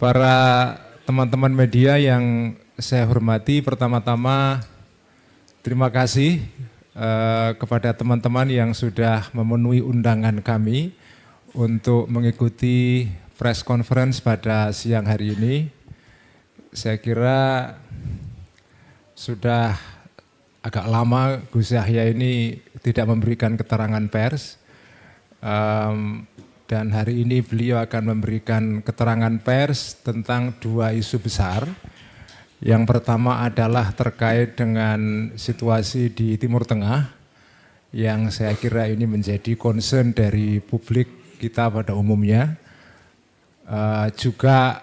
Para teman-teman media yang saya hormati, pertama-tama terima kasih kepada teman-teman yang sudah memenuhi undangan kami untuk mengikuti press conference pada siang hari ini. Saya kira sudah agak lama Gus Yahya ini tidak memberikan keterangan pers. Dan hari ini beliau akan memberikan keterangan pers tentang dua isu besar. Yang pertama adalah terkait dengan situasi di Timur Tengah, yang saya kira ini menjadi concern dari publik kita pada umumnya. Juga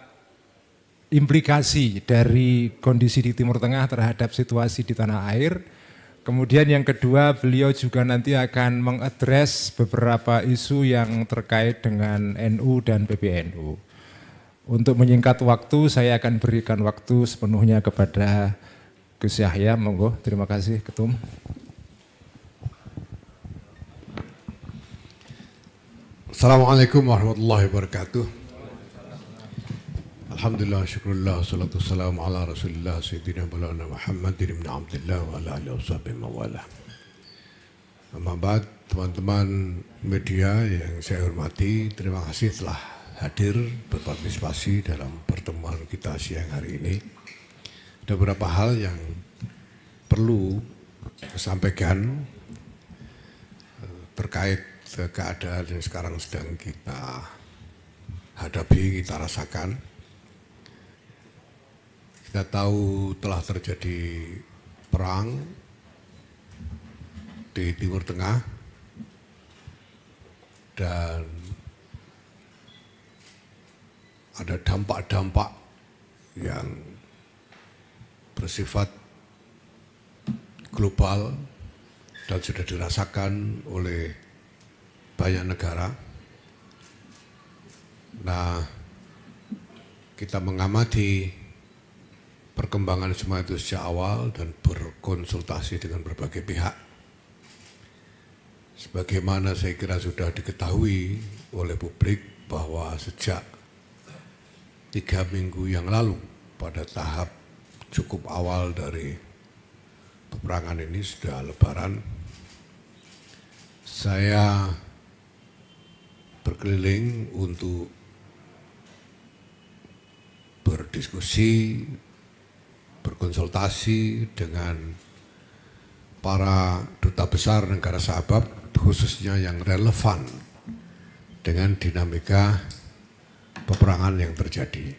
implikasi dari kondisi di Timur Tengah terhadap situasi di tanah air. Kemudian yang kedua, beliau juga nanti akan mengadres beberapa isu yang terkait dengan NU dan PBNU. Untuk menyingkat waktu, saya akan berikan waktu sepenuhnya kepada Gus Yahya. Monggo, terima kasih Ketum. Assalamualaikum warahmatullahi wabarakatuh. Alhamdulillah, syukurullah, salatu wassalamu ala rasulillah, sayyidina maulana Muhammad ibn Abdullah wa ala alihi washabihi mawalah. Amma ba'd, teman-teman media yang saya hormati, terima kasih telah hadir berpartisipasi dalam pertemuan kita siang hari ini. Ada beberapa hal yang perlu disampaikan terkait keadaan yang sekarang sedang kita hadapi, kita rasakan. Kita tahu telah terjadi perang di Timur Tengah dan ada dampak-dampak yang bersifat global dan sudah dirasakan oleh banyak negara. Nah, kita mengamati perkembangan semua itu sejak awal dan berkonsultasi dengan berbagai pihak. Sebagaimana saya kira sudah diketahui oleh publik bahwa sejak 3 minggu yang lalu pada tahap cukup awal dari peperangan ini sudah Lebaran, saya berkeliling untuk berdiskusi, berkonsultasi dengan para duta besar negara sahabat, khususnya yang relevan dengan dinamika peperangan yang terjadi.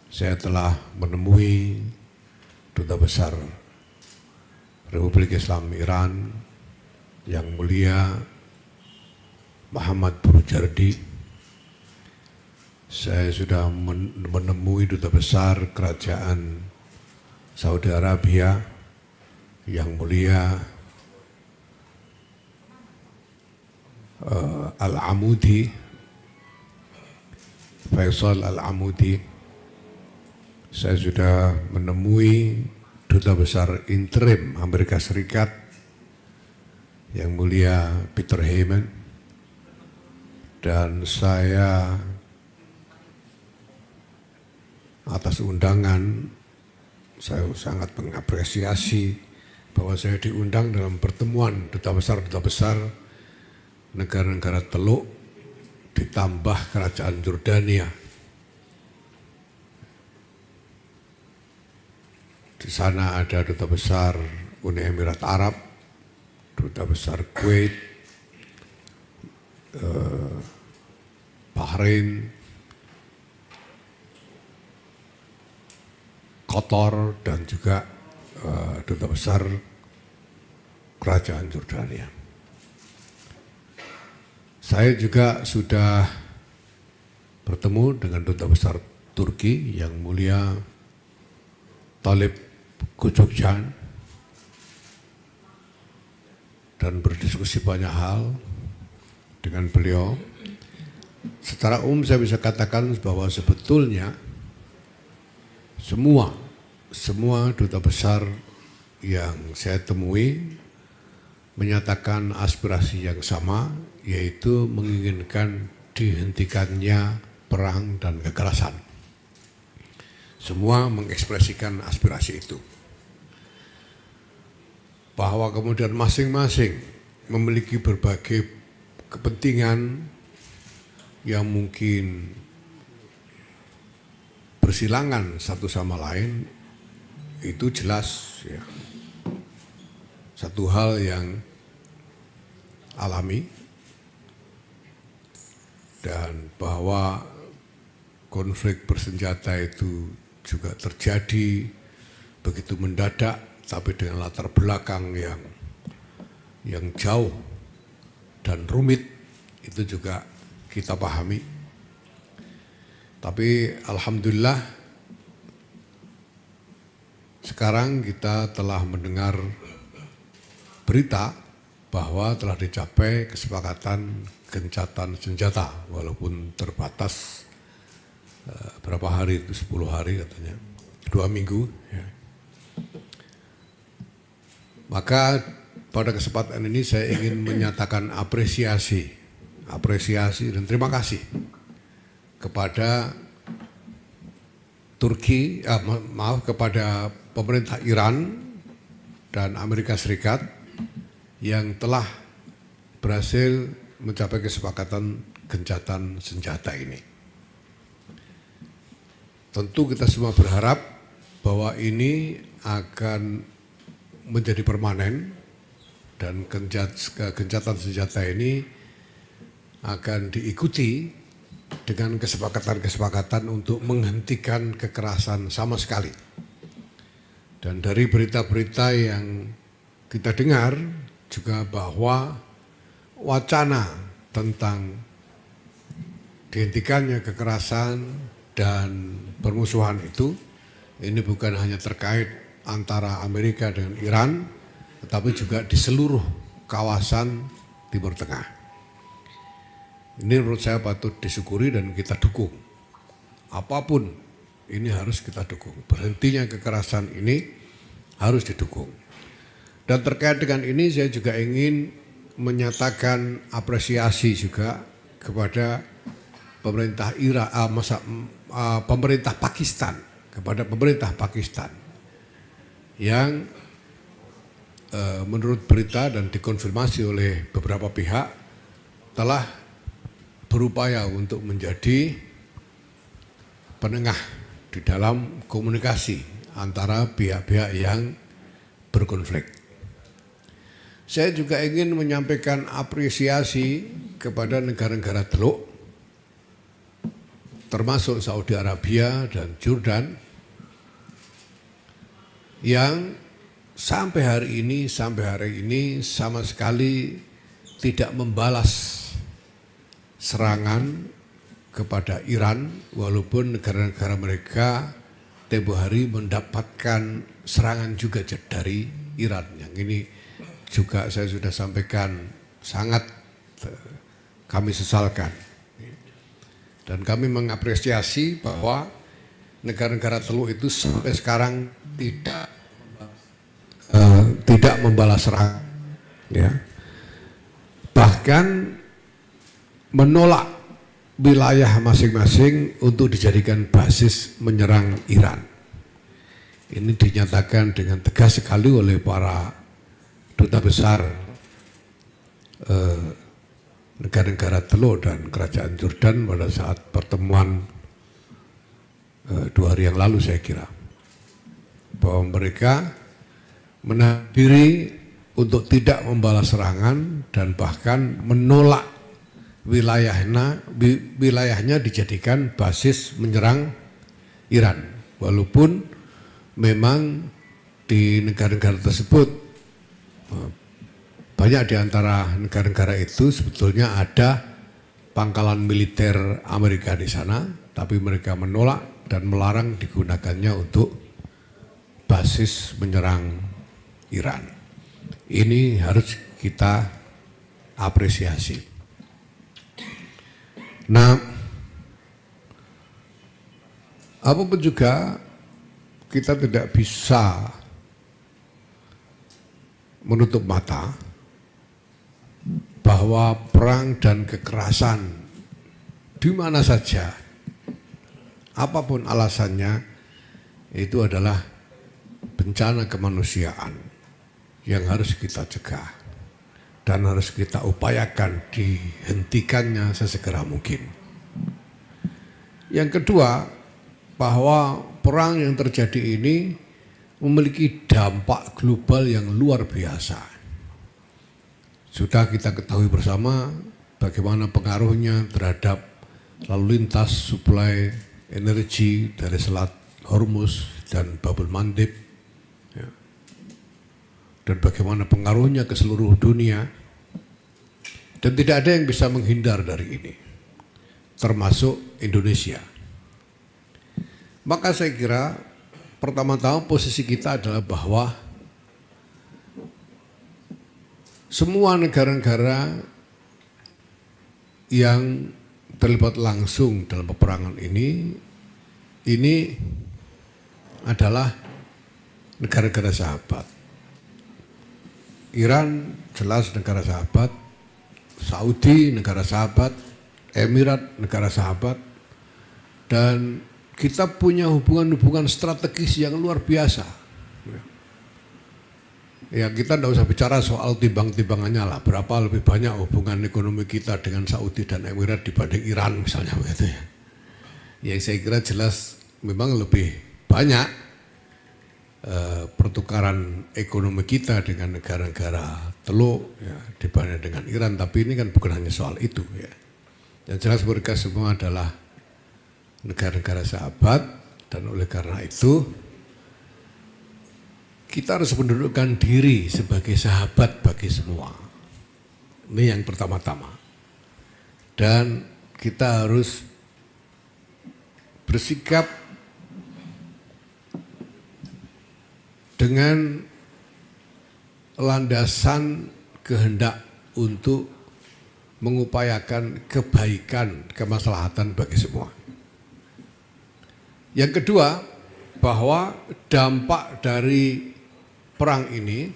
Saya telah menemui duta besar Republik Islam Iran yang mulia Muhammad Burujardi. Saya sudah menemui duta besar kerajaan Saudi Arabia yang mulia Al-Amudi, Faisal Al-Amudi. Saya sudah menemui duta besar interim Amerika Serikat yang mulia Peter Heyman, dan saya atas undangan, saya sangat mengapresiasi bahwa saya diundang dalam pertemuan duta besar negara-negara Teluk ditambah kerajaan Jordania. Di sana ada duta besar Uni Emirat Arab, duta besar Kuwait, Bahrain, Qatar, dan juga duta besar kerajaan Jordania. Saya juga sudah bertemu dengan duta besar Turki yang mulia Talib Kocokcan dan berdiskusi banyak hal dengan beliau. Secara umum saya bisa katakan bahwa sebetulnya semua duta besar yang saya temui menyatakan aspirasi yang sama, yaitu menginginkan dihentikannya perang dan kekerasan. semua mengekspresikan aspirasi itu. Bahwa kemudian masing-masing memiliki berbagai kepentingan yang mungkin bersilangan satu sama lain, itu jelas ya, satu hal yang alami, dan bahwa konflik bersenjata itu juga terjadi begitu mendadak, tapi dengan latar belakang yang jauh dan rumit, itu juga kita pahami. Tapi alhamdulillah sekarang kita telah mendengar berita bahwa telah dicapai kesepakatan gencatan senjata, walaupun terbatas berapa hari itu, 10 hari katanya, 2 minggu ya. Maka pada kesempatan ini saya ingin menyatakan apresiasi dan terima kasih kepada kepada pemerintah Iran dan Amerika Serikat yang telah berhasil mencapai kesepakatan gencatan senjata ini. Tentu kita semua berharap bahwa ini akan menjadi permanen dan gencatan senjata ini akan diikuti dengan kesepakatan-kesepakatan untuk menghentikan kekerasan sama sekali. Dan dari berita-berita yang kita dengar juga bahwa wacana tentang dihentikannya kekerasan dan permusuhan itu, ini bukan hanya terkait antara Amerika dengan Iran, tetapi juga di seluruh kawasan Timur Tengah. Ini menurut saya patut disyukuri dan kita dukung. Apapun ini harus kita dukung. Berhentinya kekerasan ini harus didukung. Dan terkait dengan ini saya juga ingin menyatakan apresiasi juga kepada pemerintah pemerintah Pakistan yang menurut berita dan dikonfirmasi oleh beberapa pihak telah berupaya untuk menjadi penengah di dalam komunikasi antara pihak-pihak yang berkonflik. Saya juga ingin menyampaikan apresiasi kepada negara-negara Teluk, termasuk Saudi Arabia dan Jordan, yang sampai hari ini sama sekali tidak membalas serangan kepada Iran, walaupun negara-negara mereka tempo hari mendapatkan serangan juga dari Iran. Yang ini juga saya sudah sampaikan sangat kami sesalkan. Dan kami mengapresiasi bahwa negara-negara Teluk itu sampai sekarang tidak membalas serangan, ya. Bahkan menolak wilayah masing-masing untuk dijadikan basis menyerang Iran. Ini dinyatakan dengan tegas sekali oleh para duta besar negara-negara Teluk dan Kerajaan Jordan pada saat pertemuan 2 hari yang lalu, saya kira, bahwa mereka menahan diri untuk tidak membalas serangan dan bahkan menolak wilayahnya dijadikan basis menyerang Iran, walaupun memang di negara-negara tersebut banyak di antara negara-negara itu sebetulnya ada pangkalan militer Amerika di sana, tapi mereka menolak dan melarang digunakannya untuk basis menyerang Iran. Ini harus kita apresiasi. Nah, apapun juga kita tidak bisa menutup mata bahwa perang dan kekerasan di mana saja, apapun alasannya, itu adalah bencana kemanusiaan yang harus kita cegah dan harus kita upayakan dihentikannya sesegera mungkin. Yang kedua, bahwa perang yang terjadi ini memiliki dampak global yang luar biasa. Sudah kita ketahui bersama bagaimana pengaruhnya terhadap lalu lintas suplai energi dari Selat Hormuz dan Babul Mandeb, ya. Dan bagaimana pengaruhnya ke seluruh dunia, dan tidak ada yang bisa menghindar dari ini, termasuk Indonesia. Maka saya kira pertama-tama posisi kita adalah bahwa semua negara-negara yang terlibat langsung dalam peperangan ini adalah negara-negara sahabat. Iran jelas negara sahabat, Saudi negara sahabat, Emirat negara sahabat, dan kita punya hubungan-hubungan strategis yang luar biasa. Ya, kita tidak usah bicara soal timbang-timbangannya lah, berapa lebih banyak hubungan ekonomi kita dengan Saudi dan Emirat dibanding Iran misalnya begitu ya. Yang saya kira jelas memang lebih banyak pertukaran ekonomi kita dengan negara-negara Teluk ya, dibanding dengan Iran, tapi ini kan bukan hanya soal itu ya. Yang jelas mereka semua adalah negara-negara sahabat, dan oleh karena itu kita harus mendudukkan diri sebagai sahabat bagi semua. Ini yang pertama-tama. Dan kita harus bersikap dengan landasan kehendak untuk mengupayakan kebaikan, kemaslahatan bagi semua. Yang kedua, bahwa dampak dari perang ini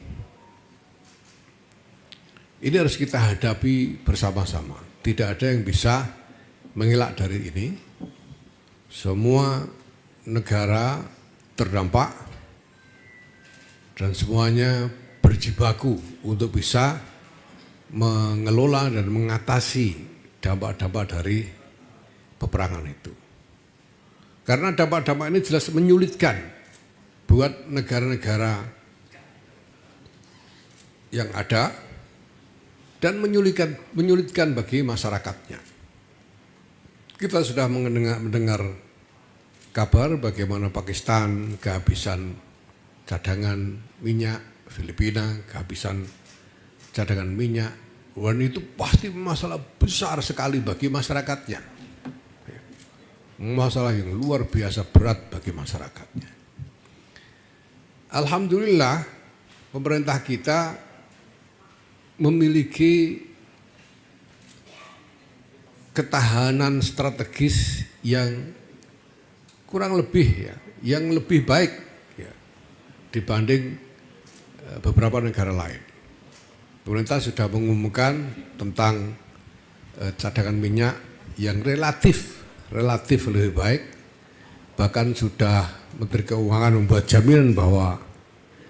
harus kita hadapi bersama-sama. Tidak ada yang bisa mengelak dari ini. Semua negara terdampak dan semuanya berjibaku untuk bisa mengelola dan mengatasi dampak-dampak dari peperangan itu. Karena dampak-dampak ini jelas menyulitkan buat negara-negara yang ada dan menyulitkan bagi masyarakatnya. Kita sudah mendengar kabar bagaimana Pakistan kehabisan cadangan minyak, Filipina kehabisan cadangan minyak, dan itu pasti masalah besar sekali bagi masyarakatnya. Masalah yang luar biasa berat bagi masyarakatnya. Alhamdulillah pemerintah kita memiliki ketahanan strategis yang kurang lebih yang lebih baik dibanding beberapa negara lain. Pemerintah sudah mengumumkan tentang cadangan minyak yang relatif lebih baik, bahkan sudah Menteri Keuangan membuat jaminan bahwa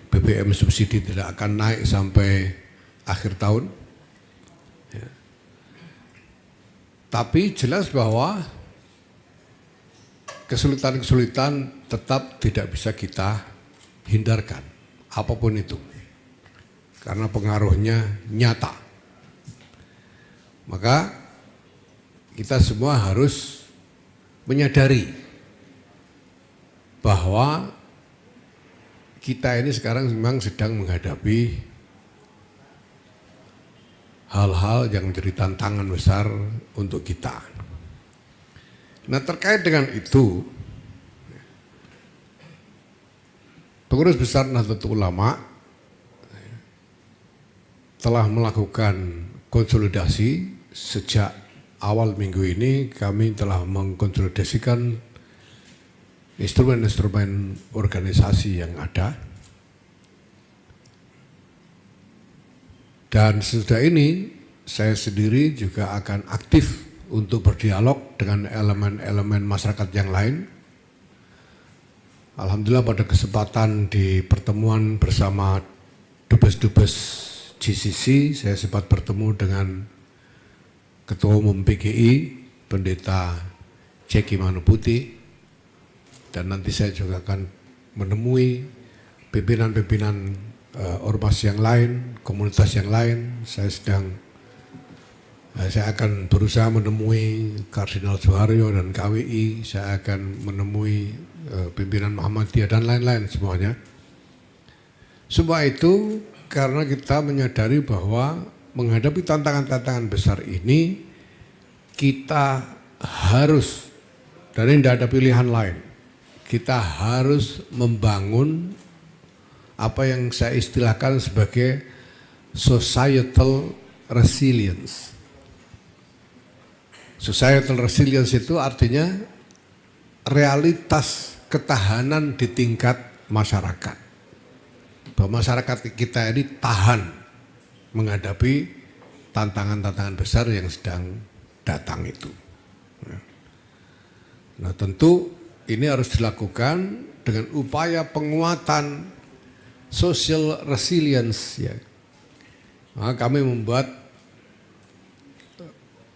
BBM subsidi tidak akan naik sampai akhir tahun. Ya. Tapi jelas bahwa kesulitan-kesulitan tetap tidak bisa kita hindarkan, apapun itu, karena pengaruhnya nyata. Maka kita semua harus menyadari bahwa kita ini sekarang memang sedang menghadapi hal-hal yang menjadi tantangan besar untuk kita. Nah, terkait dengan itu, Pengurus Besar Nahdlatul Ulama telah melakukan konsolidasi. Sejak awal minggu ini kami telah mengkonsolidasikan instrumen-instrumen organisasi yang ada, dan sesudah ini saya sendiri juga akan aktif untuk berdialog dengan elemen-elemen masyarakat yang lain Alhamdulillah pada kesempatan di pertemuan bersama Dubes-Dubes GCC, saya sempat bertemu dengan Ketua Umum PGI, Pendeta Ceki Manuputi, dan nanti saya juga akan menemui pimpinan-pimpinan ormas yang lain, komunitas yang lain. Saya akan berusaha menemui Kardinal Suharyo dan KWI, saya akan menemui pimpinan Muhammadiyah dan lain-lain semuanya. Semua itu karena kita menyadari bahwa menghadapi tantangan-tantangan besar ini kita harus, dan ini tidak ada pilihan lain, kita harus membangun apa yang saya istilahkan sebagai societal resilience. Societal resilience itu artinya realitas ketahanan di tingkat masyarakat. Bahwa masyarakat kita ini tahan menghadapi tantangan-tantangan besar yang sedang datang itu. Nah, tentu ini harus dilakukan dengan upaya penguatan social resilience, ya. Nah, kami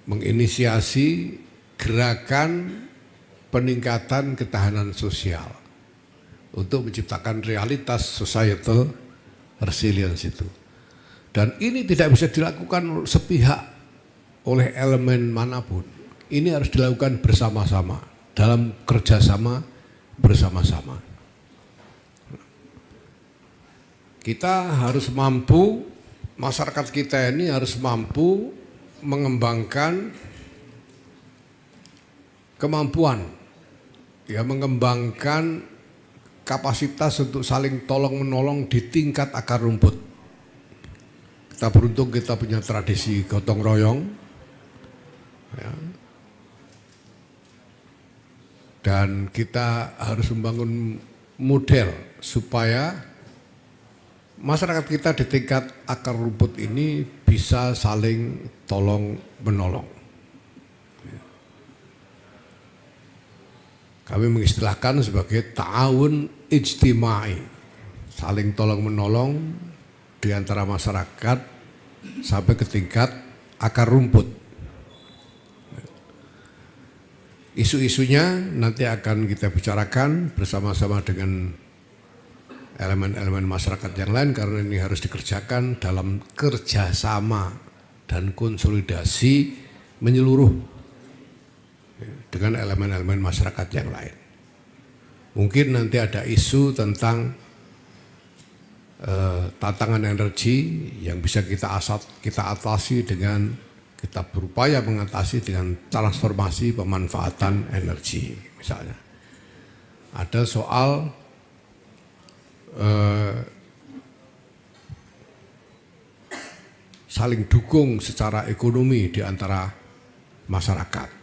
menginisiasi gerakan peningkatan ketahanan sosial untuk menciptakan realitas societal resilience itu. Dan ini tidak bisa dilakukan sepihak oleh elemen manapun. Ini harus dilakukan bersama-sama, dalam kerjasama bersama-sama. Kita harus mampu, masyarakat kita ini harus mampu mengembangkan kemampuan, ya, mengembangkan kapasitas untuk saling tolong-menolong di tingkat akar rumput. Kita beruntung kita punya tradisi gotong royong, ya. Dan kita harus membangun model supaya masyarakat kita di tingkat akar rumput ini bisa saling tolong-menolong. Kami mengistilahkan sebagai ta'awun ijtimai, saling tolong-menolong di antara masyarakat sampai ke tingkat akar rumput. Isu-isunya nanti akan kita bicarakan bersama-sama dengan elemen-elemen masyarakat yang lain, karena ini harus dikerjakan dalam kerjasama dan konsolidasi menyeluruh dengan elemen-elemen masyarakat yang lain. Mungkin nanti ada isu tentang tantangan energi yang bisa kita atasi dengan, kita berupaya mengatasi dengan transformasi pemanfaatan energi misalnya. Ada soal saling dukung secara ekonomi di antara masyarakat.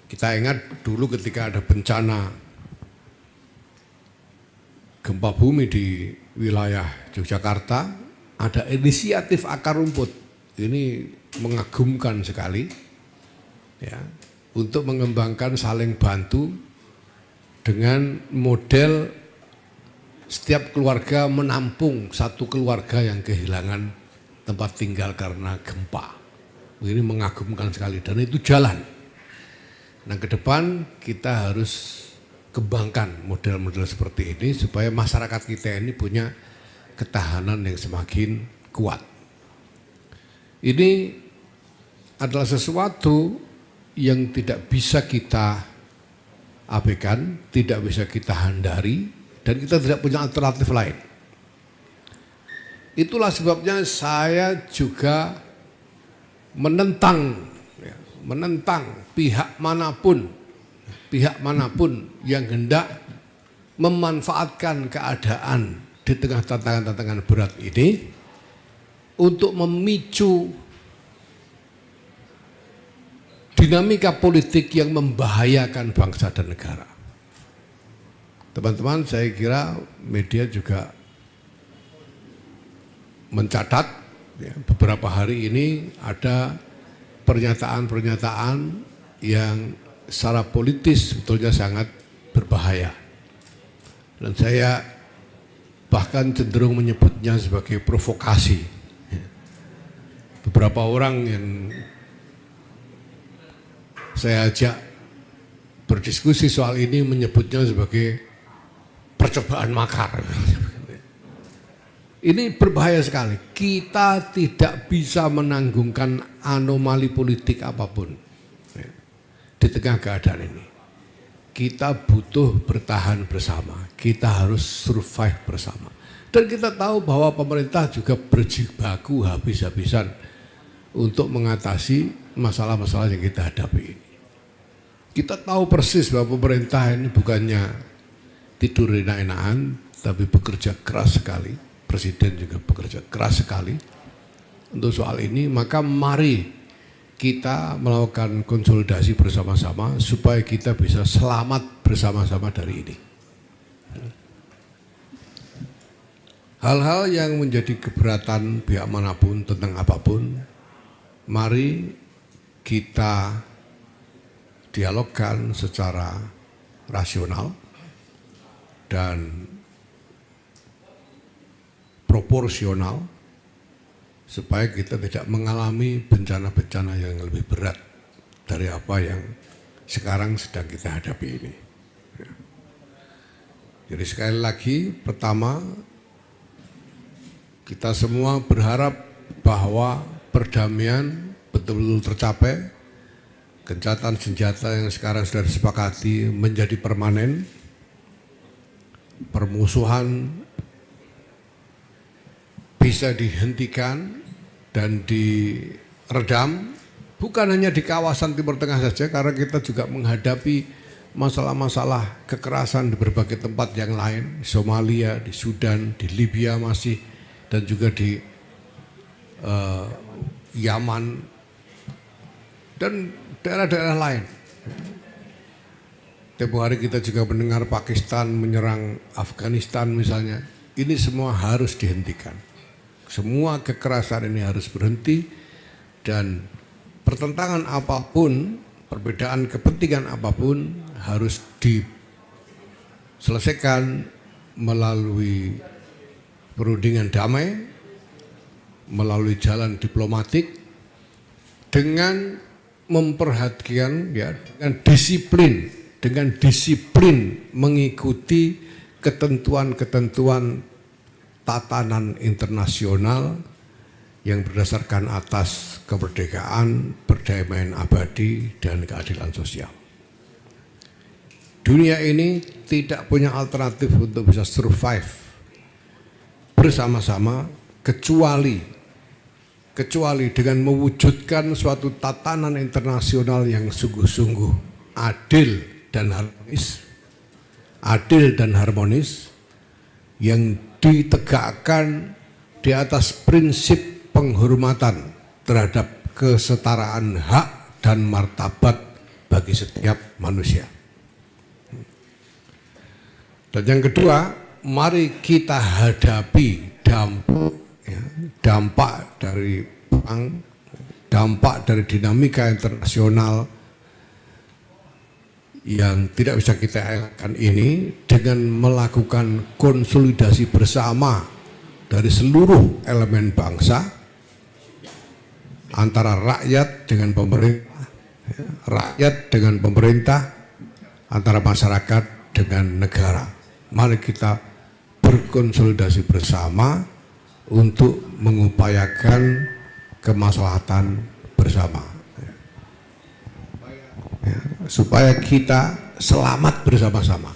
Kita ingat dulu ketika ada bencana gempa bumi di wilayah Yogyakarta, ada inisiatif akar rumput. Ini mengagumkan sekali, ya, untuk mengembangkan saling bantu dengan model setiap keluarga menampung satu keluarga yang kehilangan tempat tinggal karena gempa. Ini mengagumkan sekali dan itu jalan. Nah, ke depan kita harus kembangkan model-model seperti ini supaya masyarakat kita ini punya ketahanan yang semakin kuat. Ini adalah sesuatu yang tidak bisa kita abaikan, tidak bisa kita hindari, dan kita tidak punya alternatif lain. Itulah sebabnya saya juga menentang pihak manapun yang hendak memanfaatkan keadaan di tengah tantangan-tantangan berat ini untuk memicu dinamika politik yang membahayakan bangsa dan negara. Teman-teman, saya kira media juga mencatat, ya, beberapa hari ini ada pernyataan-pernyataan yang secara politis sebetulnya sangat berbahaya. Dan saya bahkan cenderung menyebutnya sebagai provokasi. Beberapa orang yang saya ajak berdiskusi soal ini menyebutnya sebagai percobaan makar. Ini berbahaya sekali. Kita tidak bisa menanggungkan anomali politik apapun di tengah keadaan ini. Kita butuh bertahan bersama. Kita harus survive bersama. Dan kita tahu bahwa pemerintah juga berjibaku habis-habisan untuk mengatasi masalah-masalah yang kita hadapi ini. Kita tahu persis bahwa pemerintah ini bukannya tidur enak-enakan, tapi bekerja keras sekali. Presiden juga bekerja keras sekali untuk soal ini. Maka mari kita melakukan konsolidasi bersama-sama supaya kita bisa selamat bersama-sama dari ini. Hal-hal yang menjadi keberatan pihak manapun tentang apapun, mari kita dialogkan secara rasional dan proporsional supaya kita tidak mengalami bencana-bencana yang lebih berat dari apa yang sekarang sedang kita hadapi ini. Jadi sekali lagi, pertama, kita semua berharap bahwa perdamaian betul-betul tercapai, gencatan senjata yang sekarang sudah disepakati menjadi permanen, permusuhan bisa dihentikan dan diredam, bukan hanya di kawasan Timur Tengah saja, karena kita juga menghadapi masalah-masalah kekerasan di berbagai tempat yang lain, di Somalia, di Sudan, di Libya masih, dan juga di Yaman dan daerah-daerah lain. Tempoh hari kita juga mendengar Pakistan menyerang Afghanistan misalnya. Ini semua harus dihentikan. Semua kekerasan ini harus berhenti dan pertentangan apapun, perbedaan kepentingan apapun harus diselesaikan melalui perundingan damai, melalui jalan diplomatik dengan memperhatikan dengan disiplin mengikuti ketentuan-ketentuan tatanan internasional yang berdasarkan atas kemerdekaan, perdamaian abadi, dan keadilan sosial. Dunia ini tidak punya alternatif untuk bisa survive bersama-sama kecuali dengan mewujudkan suatu tatanan internasional yang sungguh-sungguh adil dan harmonis yang ditegakkan di atas prinsip penghormatan terhadap kesetaraan hak dan martabat bagi setiap manusia. Dan yang kedua, mari kita hadapi dampak dari perang, dampak dari dinamika internasional yang tidak bisa kita elakkan ini dengan melakukan konsolidasi bersama dari seluruh elemen bangsa, antara rakyat dengan pemerintah, rakyat dengan pemerintah, antara masyarakat dengan negara. Mari kita berkonsolidasi bersama untuk mengupayakan kemaslahatan bersama. Supaya kita selamat bersama-sama,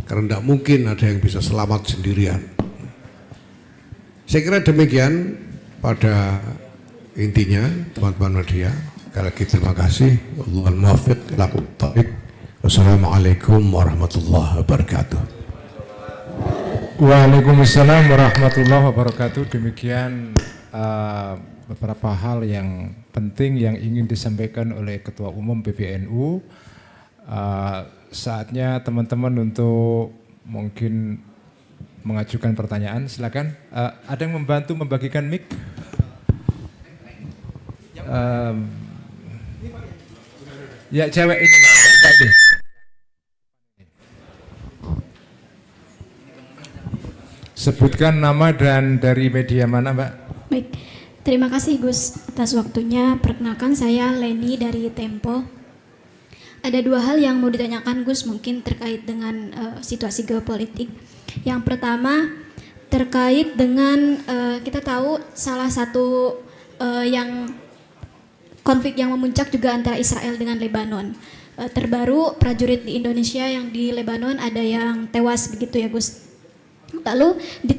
karena tidak mungkin ada yang bisa selamat sendirian. Saya kira demikian pada intinya, teman-teman media. Sekali lagi terima kasih. Wallahul muwaffiq ila aqwamit thoriq. Wassalamualaikum warahmatullahi wabarakatuh. Waalaikumsalam warahmatullahi wabarakatuh. Demikian beberapa hal yang penting yang ingin disampaikan oleh Ketua Umum PBNU. Saatnya teman-teman untuk mungkin mengajukan pertanyaan, silakan. Ada yang membantu membagikan mic? Ya, cewek ini. Sebutkan nama dan dari media mana, Mbak? Baik, terima kasih Gus atas waktunya. Perkenalkan, saya Leni dari Tempo. Ada dua hal yang mau ditanyakan Gus, mungkin terkait dengan situasi geopolitik. Yang pertama terkait dengan kita tahu salah satu yang konflik yang memuncak juga antara Israel dengan Lebanon. Terbaru prajurit di Indonesia yang di Lebanon ada yang tewas begitu ya Gus. Lalu di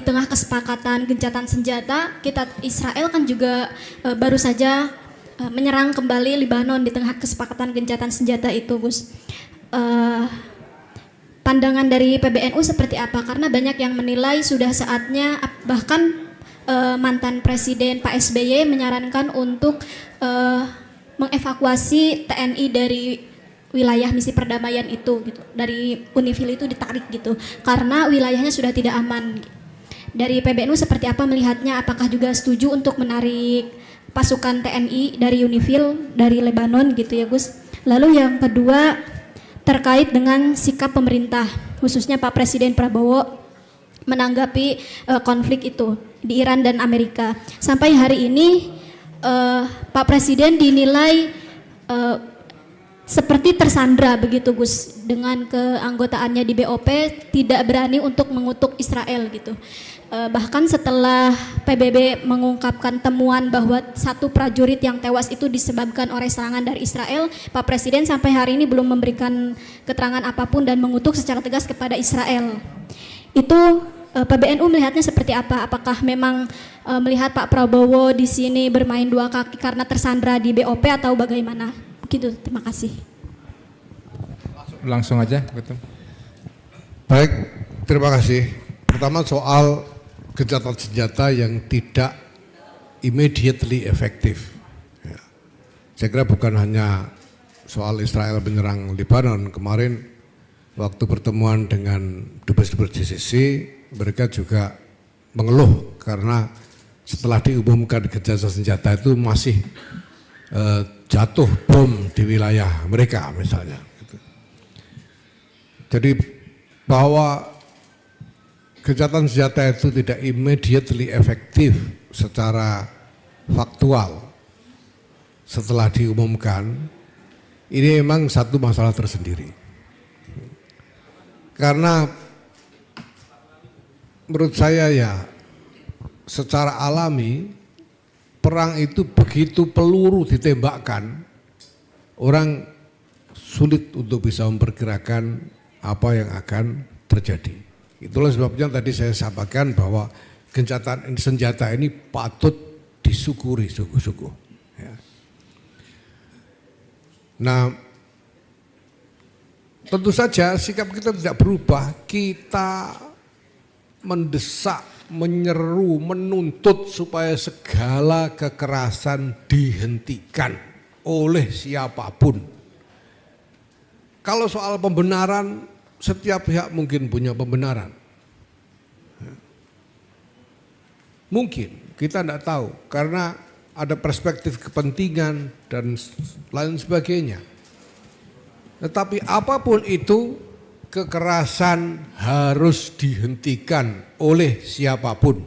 tengah kesepakatan gencatan senjata, kita Israel kan juga baru saja menyerang kembali Lebanon di tengah kesepakatan gencatan senjata itu, Gus. Pandangan dari PBNU seperti apa? Karena banyak yang menilai sudah saatnya, bahkan mantan Presiden Pak SBY menyarankan untuk mengevakuasi TNI dari wilayah misi perdamaian itu gitu, dari Unifil itu ditarik gitu karena wilayahnya sudah tidak aman. Dari PBNU seperti apa melihatnya? Apakah juga setuju untuk menarik pasukan TNI dari Unifil dari Lebanon gitu ya Gus? Lalu yang kedua terkait dengan sikap pemerintah khususnya Pak Presiden Prabowo menanggapi konflik itu di Iran dan Amerika. Sampai hari ini Pak Presiden dinilai seperti tersandra begitu Gus, dengan keanggotaannya di BOP tidak berani untuk mengutuk Israel gitu. Bahkan setelah PBB mengungkapkan temuan bahwa satu prajurit yang tewas itu disebabkan oleh serangan dari Israel, Pak Presiden sampai hari ini belum memberikan keterangan apapun dan mengutuk secara tegas kepada Israel. Itu PBNU melihatnya seperti apa? Apakah memang melihat Pak Prabowo di sini bermain dua kaki karena tersandra di BOP atau bagaimana? Begitu, terima kasih. Langsung aja, betul. Baik, terima kasih. Pertama soal gencatan senjata yang tidak immediately efektif. Ya. Saya kira bukan hanya soal Israel menyerang Lebanon. Kemarin waktu pertemuan dengan dubes-dubes GCC, mereka juga mengeluh karena setelah diumumkan gencatan senjata itu masih jatuh bom di wilayah mereka misalnya. Jadi bahwa gencatan senjata itu tidak immediately efektif secara faktual setelah diumumkan, ini memang satu masalah tersendiri. Karena menurut saya ya secara alami perang itu begitu peluru ditembakkan, orang sulit untuk bisa memperkirakan apa yang akan terjadi. Itulah sebabnya tadi saya sampaikan bahwa gencatan senjata ini patut disyukuri sungguh-sungguh. Ya. Nah, tentu saja sikap kita tidak berubah, kita mendesak, menyeru, menuntut supaya segala kekerasan dihentikan oleh siapapun. Kalau soal pembenaran, setiap pihak mungkin punya pembenaran. Mungkin, kita tidak tahu, karena ada perspektif kepentingan dan lain sebagainya. Tetapi apapun itu, kekerasan harus dihentikan oleh siapapun.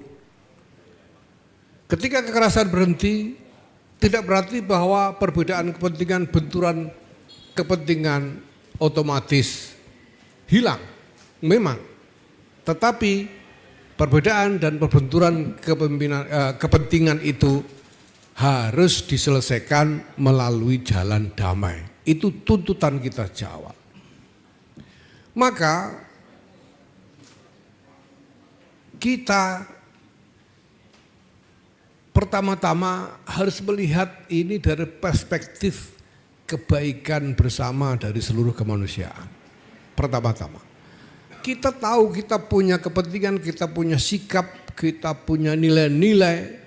Ketika kekerasan berhenti, tidak berarti bahwa perbedaan kepentingan, benturan kepentingan otomatis hilang. Memang, tetapi perbedaan dan perbenturan kepentingan itu harus diselesaikan melalui jalan damai. Itu tuntutan kita Jawa. Maka kita pertama-tama harus melihat ini dari perspektif kebaikan bersama dari seluruh kemanusiaan. Pertama-tama, kita tahu kita punya kepentingan, kita punya sikap, kita punya nilai-nilai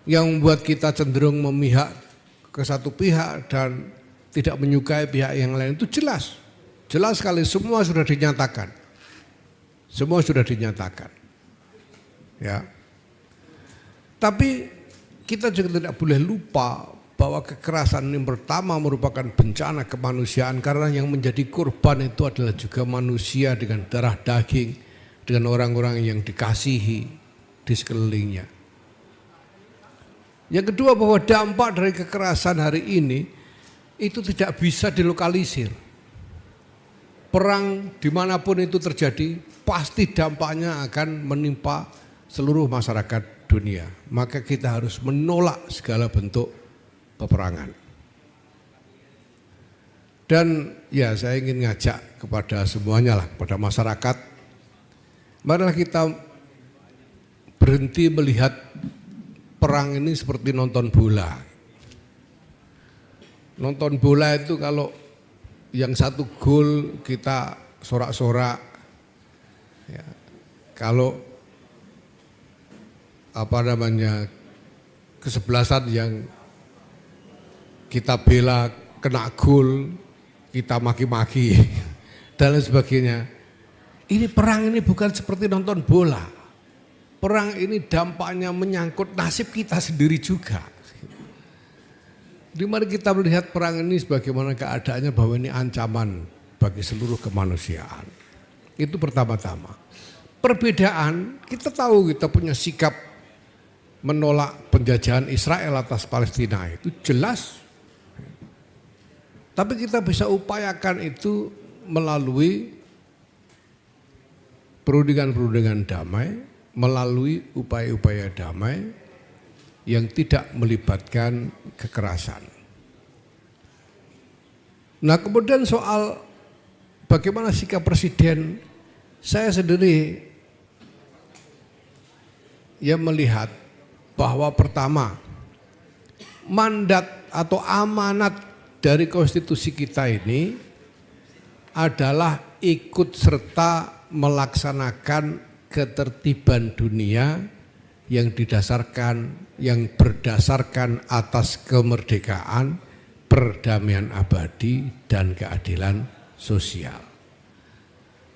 yang membuat kita cenderung memihak ke satu pihak dan tidak menyukai pihak yang lain. Itu jelas. Jelas sekali, semua sudah dinyatakan. Semua sudah dinyatakan. Ya. Tapi kita juga tidak boleh lupa bahwa kekerasan ini pertama merupakan bencana kemanusiaan karena yang menjadi korban itu adalah juga manusia dengan darah daging, dengan orang-orang yang dikasihi di sekelilingnya. Yang kedua, bahwa dampak dari kekerasan hari ini itu tidak bisa dilokalisir. Perang dimanapun itu terjadi, pasti dampaknya akan menimpa seluruh masyarakat dunia. Maka kita harus menolak segala bentuk peperangan. Dan ya, saya ingin ngajak kepada semuanya lah, kepada masyarakat, marilah kita berhenti melihat perang ini seperti nonton bola. Nonton bola itu kalau yang satu gol kita sorak-sorak, ya. Kalau kesebelasan yang kita bela kena gol, kita maki-maki dan lain sebagainya. Ini perang ini bukan seperti nonton bola. Perang ini dampaknya menyangkut nasib kita sendiri juga. Dimana kita melihat perang ini sebagaimana keadaannya, bahwa ini ancaman bagi seluruh kemanusiaan. Itu pertama-tama. Perbedaan, kita tahu kita punya sikap menolak penjajahan Israel atas Palestina, itu jelas. Tapi kita bisa upayakan itu melalui perundingan-perundingan damai, melalui upaya-upaya damai yang tidak melibatkan kekerasan. Nah, kemudian soal bagaimana sikap Presiden, saya sendiri yang melihat bahwa pertama, mandat atau amanat dari konstitusi kita ini adalah ikut serta melaksanakan ketertiban dunia yang berdasarkan atas kemerdekaan, perdamaian abadi, dan keadilan sosial.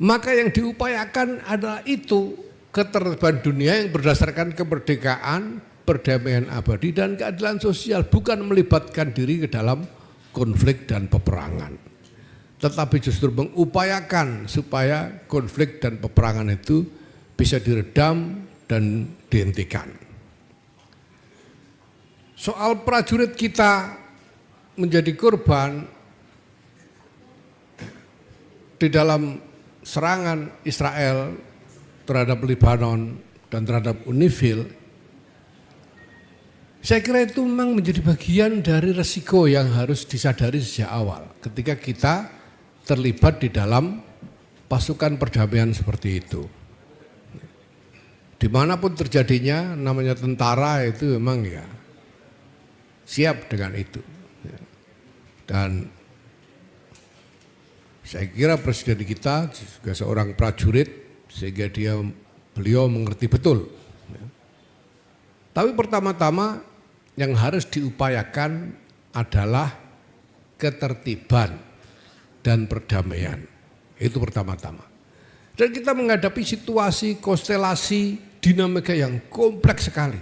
Maka yang diupayakan adalah itu, ketertiban dunia yang berdasarkan kemerdekaan, perdamaian abadi, dan keadilan sosial, bukan melibatkan diri ke dalam konflik dan peperangan, tetapi justru mengupayakan supaya konflik dan peperangan itu bisa diredam dan dihentikan. Soal prajurit kita menjadi korban di dalam serangan Israel terhadap Lebanon dan terhadap UNIFIL, saya kira itu memang menjadi bagian dari resiko yang harus disadari sejak awal ketika kita terlibat di dalam pasukan perdamaian seperti itu. Dimanapun terjadinya, namanya tentara itu memang ya siap dengan itu. Dan saya kira presiden kita juga seorang prajurit, sehingga beliau mengerti betul. Tapi pertama-tama yang harus diupayakan adalah ketertiban dan perdamaian. Itu pertama-tama. Dan kita menghadapi situasi, konstelasi, dinamika yang kompleks sekali.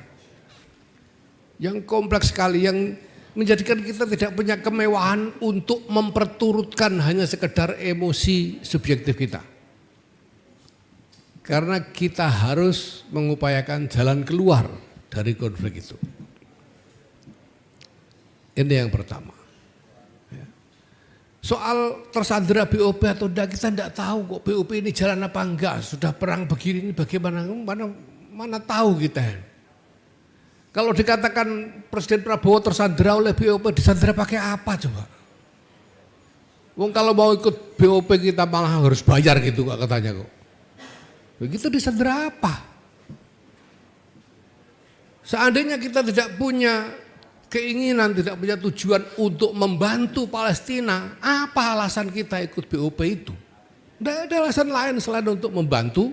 Yang kompleks sekali, yang menjadikan kita tidak punya kemewahan untuk memperturutkan hanya sekedar emosi subjektif kita. Karena kita harus mengupayakan jalan keluar dari konflik itu. Ini yang pertama. Soal tersandera BOP atau tidak, kita tidak tahu kok BOP ini jalan apa enggak. Sudah perang begini, ini bagaimana, mana tahu kita. Kalau dikatakan Presiden Prabowo tersandera oleh BOP, disandera pakai apa coba? Wong kalau mau ikut BOP kita malah harus bayar gitu kok katanya kok. Begitu disandera apa? Seandainya kita tidak punya keinginan, tidak punya tujuan untuk membantu Palestina, apa alasan kita ikut BOP itu? Tidak ada alasan lain selain untuk membantu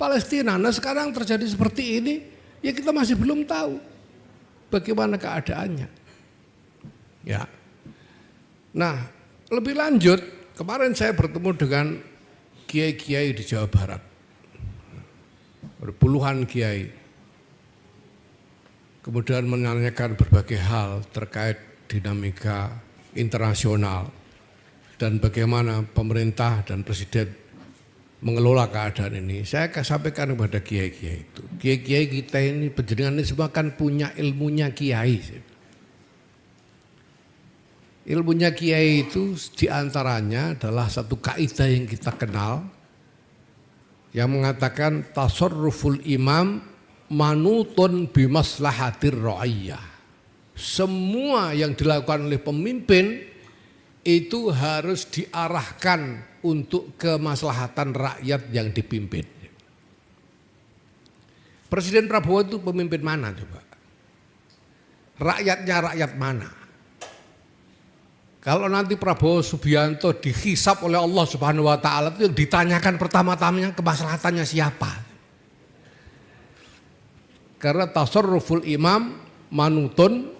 Palestina. Nah sekarang terjadi seperti ini, ya kita masih belum tahu bagaimana keadaannya. Ya. Nah lebih lanjut, kemarin saya bertemu dengan kiai-kiai di Jawa Barat. Puluhan kiai. Kemudian menanyakan berbagai hal terkait dinamika internasional dan bagaimana pemerintah dan presiden mengelola keadaan ini. Saya akan sampaikan kepada kiai-kiai itu. Kiai-kiai kita ini, penjenengan ini semua kan punya ilmunya kiai. Ilmunya kiai itu diantaranya adalah satu kaidah yang kita kenal yang mengatakan tasarruful imam manutun bimaslahatir ra'iyah. Semua yang dilakukan oleh pemimpin itu harus diarahkan untuk kemaslahatan rakyat yang dipimpin. Presiden Prabowo itu pemimpin mana coba? Rakyatnya rakyat mana? Kalau nanti Prabowo Subianto dihisap oleh Allah Subhanahu wa taala, itu yang ditanyakan pertama-tamanya kemaslahatannya siapa? Karena tasarruful imam manutun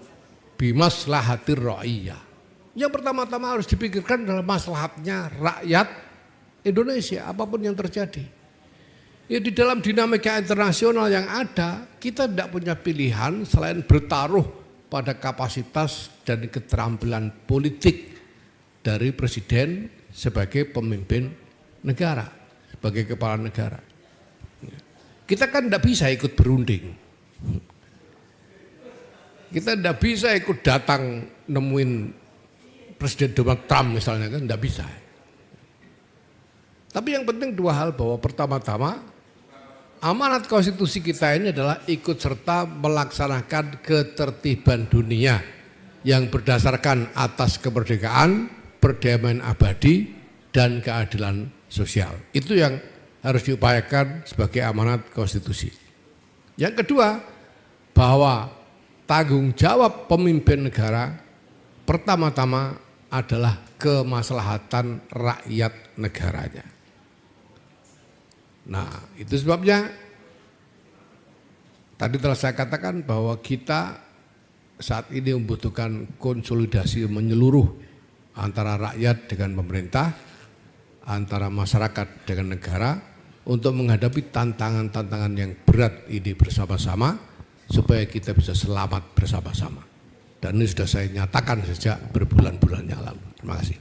bimaslahatir ra'iyah. Yang pertama-tama harus dipikirkan adalah maslahatnya rakyat Indonesia, apapun yang terjadi. Ya, di dalam dinamika internasional yang ada, kita tidak punya pilihan selain bertaruh pada kapasitas dan keterampilan politik dari presiden sebagai pemimpin negara, sebagai kepala negara. Kita kan tidak bisa ikut berunding. Kita tidak bisa ikut datang nemuin Presiden Donald Trump misalnya, kan tidak bisa. Tapi yang penting dua hal, bahwa pertama-tama amanat konstitusi kita ini adalah ikut serta melaksanakan ketertiban dunia yang berdasarkan atas kemerdekaan, perdamaian abadi, dan keadilan sosial. Itu yang harus diupayakan sebagai amanat konstitusi. Yang kedua, bahwa tanggung jawab pemimpin negara pertama-tama adalah kemaslahatan rakyat negaranya. Nah, itu sebabnya tadi telah saya katakan bahwa kita saat ini membutuhkan konsolidasi menyeluruh antara rakyat dengan pemerintah, antara masyarakat dengan negara untuk menghadapi tantangan-tantangan yang berat ini bersama-sama supaya kita bisa selamat bersama-sama. Dan ini sudah saya nyatakan sejak berbulan-bulan yang lalu. Terima kasih.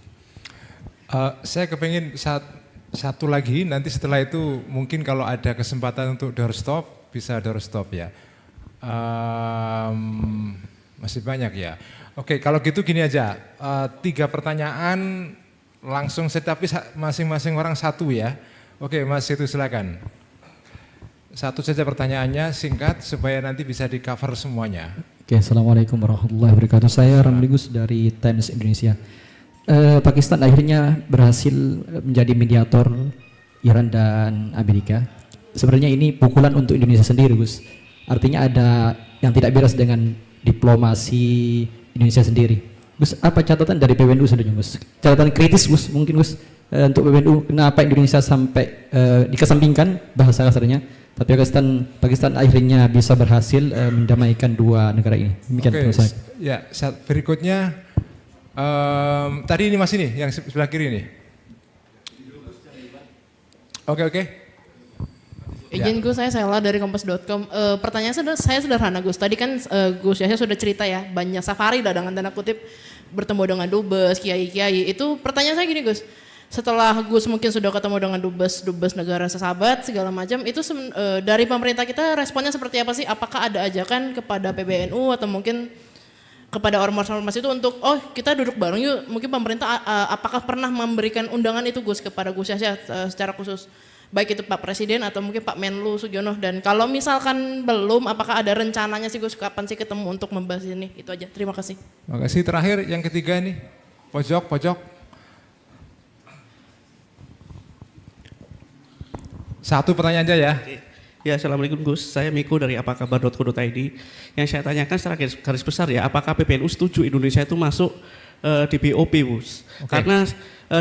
Saya kepingin satu lagi, nanti setelah itu mungkin kalau ada kesempatan untuk doorstop, bisa doorstop ya. Masih banyak ya. Oke, kalau gitu gini aja, 3 pertanyaan langsung, tapi masing-masing orang satu ya. Oke, Mas itu silakan. Satu saja pertanyaannya, singkat supaya nanti bisa di cover semuanya. Oke, Assalamualaikum warahmatullahi wabarakatuh. Saya Ramli Gus dari Times Indonesia. Pakistan akhirnya berhasil menjadi mediator Iran dan Amerika. Sebenarnya ini pukulan untuk Indonesia sendiri, Gus. Artinya ada yang tidak beres dengan diplomasi Indonesia sendiri. Gus, apa catatan dari PBNU sebenarnya, Gus? Catatan kritis, Gus, mungkin Gus, untuk PBNU, kenapa Indonesia sampai dikesampingkan bahasa kasarnya, tapi Pakistan akhirnya bisa berhasil mendamaikan dua negara ini. Demikian. Oke, ya, berikutnya tadi ini Mas ini yang sebelah kiri ini. Oke. Izin Gus, saya Sela dari Kompas.com. Pertanyaan saya sederhana Gus. Tadi kan Gus Yahya sudah cerita ya, banyak safari lah dengan tanda kutip bertemu dengan dubes, kiai-kiai. Itu pertanyaan saya gini Gus. Setelah Gus mungkin sudah ketemu dengan dubes negara sesahabat segala macam, itu dari pemerintah kita responnya seperti apa sih? Apakah ada ajakan kepada PBNU atau mungkin kepada ormas-ormas itu untuk kita duduk bareng yuk? Mungkin pemerintah apakah pernah memberikan undangan itu Gus kepada Gus Yahya secara khusus? Baik itu Pak Presiden atau mungkin Pak Menlu Sugiono, dan kalau misalkan belum, apakah ada rencananya sih Gus kapan sih ketemu untuk membahas ini? Itu aja, terima kasih. Terima kasih. Terakhir yang ketiga nih, pojok. Satu pertanyaan aja ya. Ya, Assalamualaikum Gus, saya Miko dari apakabar.co.id. Yang saya tanyakan secara garis besar ya, apakah PBNU setuju Indonesia itu masuk di BOP, Gus? Okay. Karena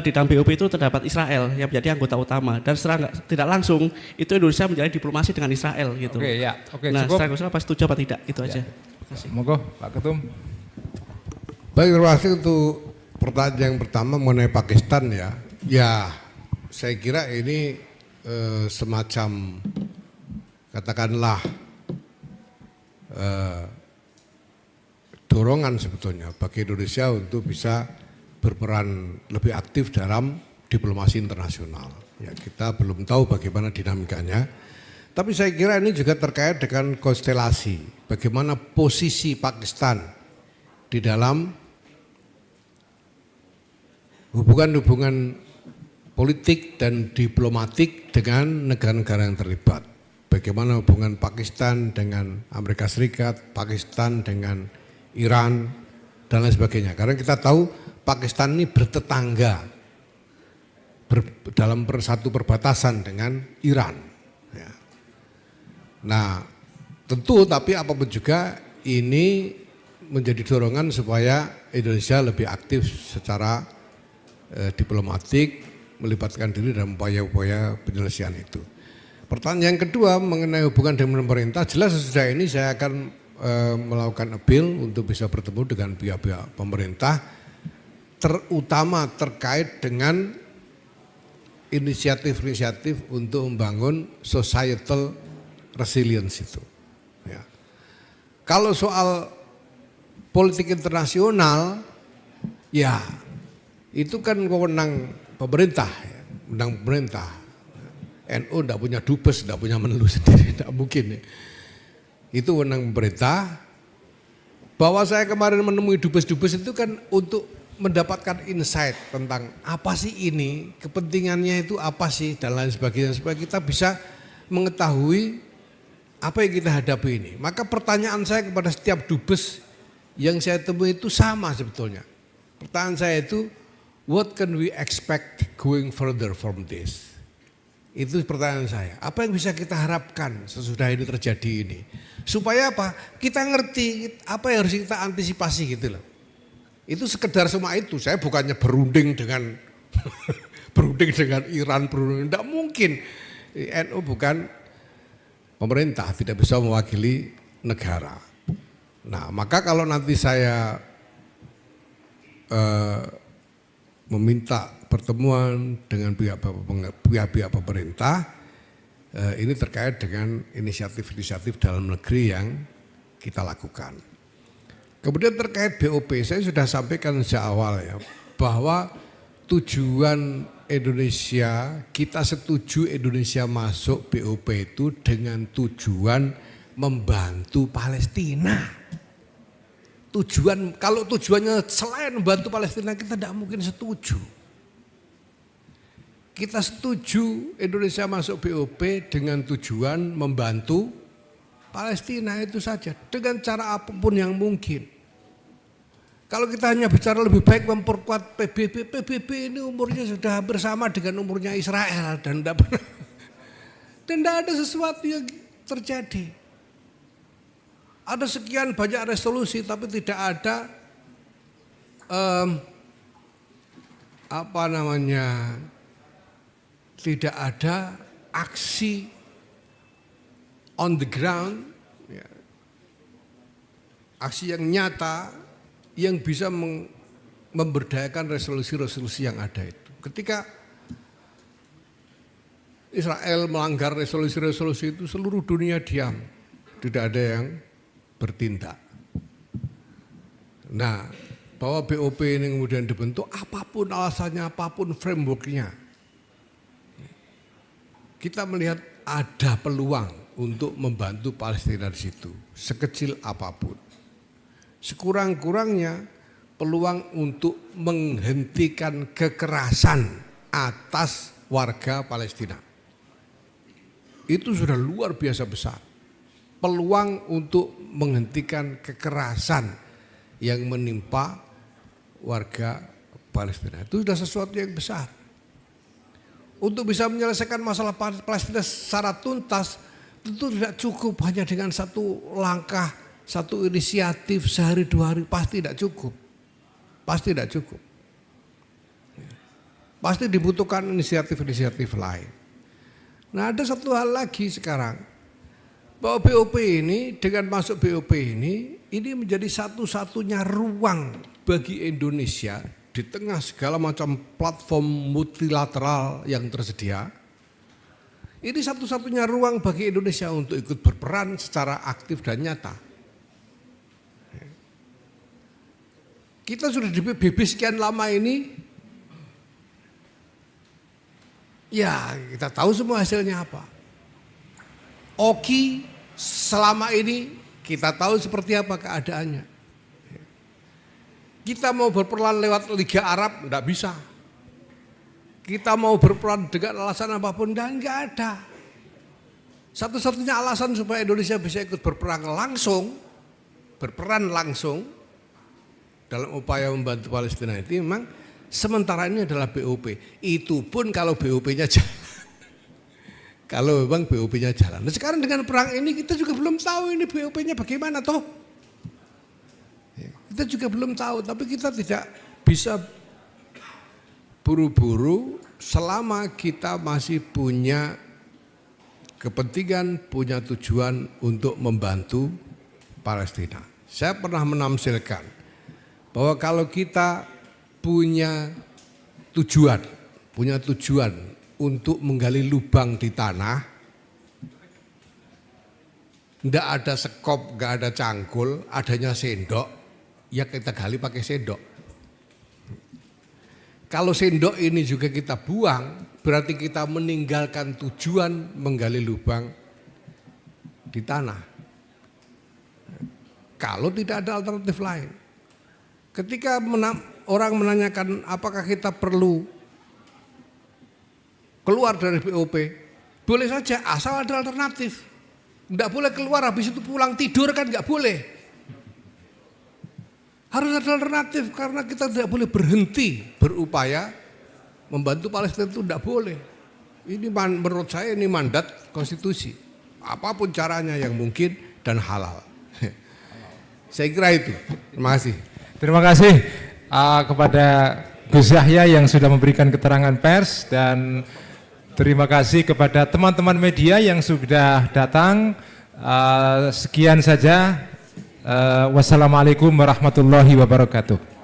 di dalam BOP itu terdapat Israel yang menjadi anggota utama, dan secara tidak langsung itu Indonesia menjalin diplomasi dengan Israel gitu. Oke, nah, cukup. Secara garis besar apa setuju apa tidak? Itu aja. Terima kasih. Monggo, Pak Ketum. Baik, terima kasih untuk pertanyaan yang pertama mengenai Pakistan ya. Ya, saya kira ini semacam katakanlah dorongan sebetulnya bagi Indonesia untuk bisa berperan lebih aktif dalam diplomasi internasional. Ya, kita belum tahu bagaimana dinamikanya. Tapi saya kira ini juga terkait dengan konstelasi. Bagaimana posisi Pakistan di dalam hubungan-hubungan politik dan diplomatik dengan negara-negara yang terlibat. Bagaimana hubungan Pakistan dengan Amerika Serikat, Pakistan dengan Iran, dan lain sebagainya. Karena kita tahu Pakistan ini bertetangga dalam satu perbatasan dengan Iran. Ya. Nah, tentu tapi apapun juga ini menjadi dorongan supaya Indonesia lebih aktif secara diplomatik, melibatkan diri dalam upaya-upaya penyelesaian itu. Pertanyaan yang kedua mengenai hubungan dengan pemerintah, jelas sesudah ini saya akan melakukan appeal untuk bisa bertemu dengan pihak-pihak pemerintah, terutama terkait dengan inisiatif-inisiatif untuk membangun societal resilience itu. Ya. Kalau soal politik internasional, ya itu kan wewenang pemerintah, ya, wewenang pemerintah. NU tidak punya dubes, tidak punya menlu sendiri, tidak mungkin. Ya. Itu wewenang pemerintah. Bahwa saya kemarin menemui dubes-dubes itu kan untuk mendapatkan insight tentang apa sih ini, kepentingannya itu apa sih, dan lain sebagainya, supaya kita bisa mengetahui apa yang kita hadapi ini. Maka pertanyaan saya kepada setiap dubes yang saya temui itu sama sebetulnya. Pertanyaan saya itu, what can we expect going further from this? Itu pertanyaan saya. Apa yang bisa kita harapkan sesudah ini terjadi ini? Supaya apa? Kita ngerti apa yang harus kita antisipasi gitu loh. Itu sekedar semua itu. Saya bukannya berunding dengan berunding dengan Iran, berunding. Tidak mungkin. NU bukan pemerintah, tidak bisa mewakili negara. Nah, maka kalau nanti saya meminta pertemuan dengan pihak-pihak pemerintah, ini terkait dengan inisiatif-inisiatif dalam negeri yang kita lakukan. Kemudian terkait BOP, saya sudah sampaikan sejak awal ya, bahwa tujuan Indonesia, kita setuju Indonesia masuk BOP itu dengan tujuan membantu Palestina. Tujuan, kalau tujuannya selain membantu Palestina, kita tidak mungkin setuju. Kita setuju Indonesia masuk BOP dengan tujuan membantu Palestina itu saja, dengan cara apapun yang mungkin. Kalau kita hanya bicara lebih baik memperkuat PBB, PBB ini umurnya sudah hampir sama dengan umurnya Israel dan tidak ada sesuatu yang terjadi. Ada sekian banyak resolusi tapi tidak ada tidak ada aksi on the ground, ya, aksi yang nyata yang bisa memberdayakan resolusi-resolusi yang ada itu. Ketika Israel melanggar resolusi-resolusi itu, seluruh dunia diam, tidak ada yang bertindak. Nah, bahwa BOP ini kemudian dibentuk, apapun alasannya, apapun frameworknya, kita melihat ada peluang untuk membantu Palestina di situ, sekecil apapun. Sekurang-kurangnya peluang untuk menghentikan kekerasan atas warga Palestina. Itu sudah luar biasa besar. Peluang untuk menghentikan kekerasan yang menimpa warga Palestina. Itu sudah sesuatu yang besar. Untuk bisa menyelesaikan masalah Palestina secara tuntas, tentu tidak cukup hanya dengan satu langkah, satu inisiatif sehari dua hari, pasti tidak cukup. Pasti tidak cukup. Pasti dibutuhkan inisiatif-inisiatif lain. Nah, ada satu hal lagi sekarang, bahwa BOP ini, dengan masuk BOP ini menjadi satu-satunya ruang bagi Indonesia di tengah segala macam platform multilateral yang tersedia. Ini satu-satunya ruang bagi Indonesia untuk ikut berperan secara aktif dan nyata. Kita sudah di PBB sekian lama ini, Ya, kita tahu semua hasilnya apa. Oki selama ini kita tahu seperti apa keadaannya. Kita mau berperan lewat Liga Arab, enggak bisa. Kita mau berperan dengan alasan apapun, enggak ada. Satu-satunya alasan supaya Indonesia bisa ikut berperan langsung dalam upaya membantu Palestina itu memang sementara ini adalah BOP. Itu pun kalau BOP-nya jalan. Kalau memang BOP-nya jalan. Nah sekarang dengan perang ini kita juga belum tahu ini BOP-nya bagaimana toh. Kita juga belum tahu, tapi kita tidak bisa buru-buru selama kita masih punya kepentingan, punya tujuan untuk membantu Palestina. Saya pernah menamsilkan bahwa kalau kita punya tujuan untuk menggali lubang di tanah, tidak ada sekop, nggak ada cangkul, adanya sendok, ya kita gali pakai sendok. Kalau sendok ini juga kita buang, berarti kita meninggalkan tujuan menggali lubang di tanah. Kalau tidak ada alternatif lain. Ketika orang menanyakan apakah kita perlu keluar dari BOP, boleh saja asal ada alternatif. Tidak boleh keluar habis itu pulang tidur kan nggak boleh. Harus ada alternatif karena kita tidak boleh berhenti berupaya membantu Palestina itu tidak boleh. Ini menurut saya ini mandat konstitusi. Apapun caranya yang mungkin dan halal. Saya kira itu. Terima kasih. Terima kasih kepada Gus Yahya yang sudah memberikan keterangan pers dan terima kasih kepada teman-teman media yang sudah datang. Sekian saja. Wassalamualaikum warahmatullahi wabarakatuh.